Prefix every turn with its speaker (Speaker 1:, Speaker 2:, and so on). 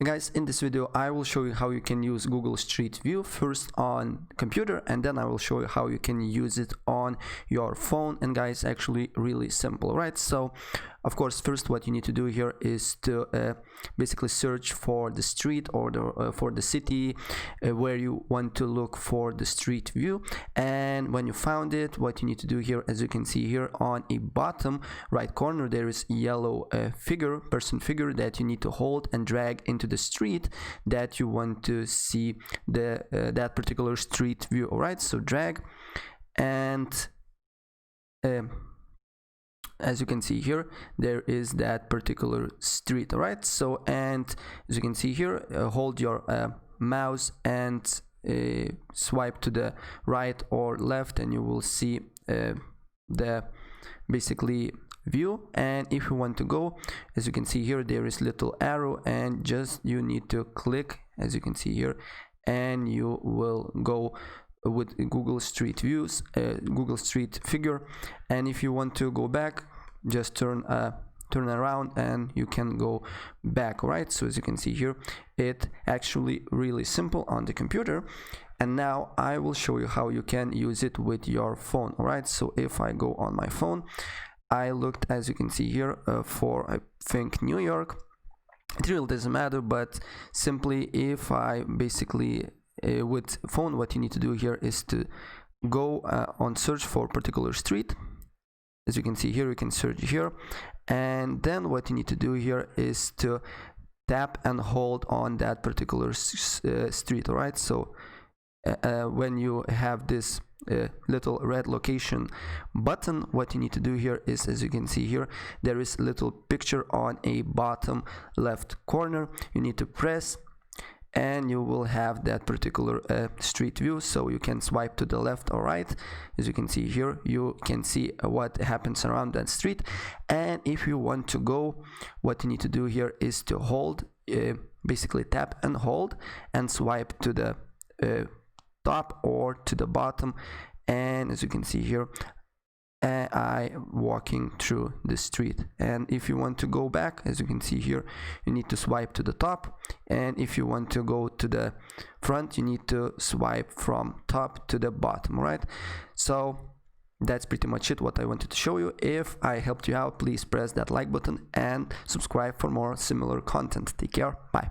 Speaker 1: Guys, in this video I will show you how you can use Google Street View first on computer, and then I will show you how you can use it on your phone. And guys, actually really simple, right? So of course, first what you need to do here is to basically search for the street or for the city where you want to look for the street view. And when you found it, what you need to do here, as you can see here on a bottom right corner, there is a yellow person figure that you need to hold and drag into the street that you want to see that particular street view. All right, so drag, and as you can see here, there is that particular street. All right, so and as you can see here, hold your mouse and swipe to the right or left, and you will see the basically view. And if you want to go, as you can see here, there is little arrow, and just you need to click, as you can see here, and you will go with Google Street Views, Google Street figure. And if you want to go back, just turn around and you can go back. Right, so as you can see here, it actually really simple on the computer. And now I will show you how you can use it with your phone. All right, so if I go on my phone, I looked, as you can see here, for I think New York. It really doesn't matter, but simply if I basically with phone, what you need to do here is to go on search for particular street. As you can see here, you can search here, and then what you need to do here is to tap and hold on that particular street. All right, so when you have this little red location button, what you need to do here is, as you can see here, there is a little picture on a bottom left corner. You need to press, and you will have that particular street view, so you can swipe to the left or right. As you can see here, you can see what happens around that street. And if you want to go, what you need to do here is to hold, basically tap and hold and swipe to the top or to the bottom. And as you can see here, I walking through the street. And if you want to go back, as you can see here, you need to swipe to the top, and if you want to go to the front, you need to swipe from top to the bottom. Right, so that's pretty much it what I wanted to show you. If I helped you out, please press that like button and subscribe for more similar content. Take care, bye.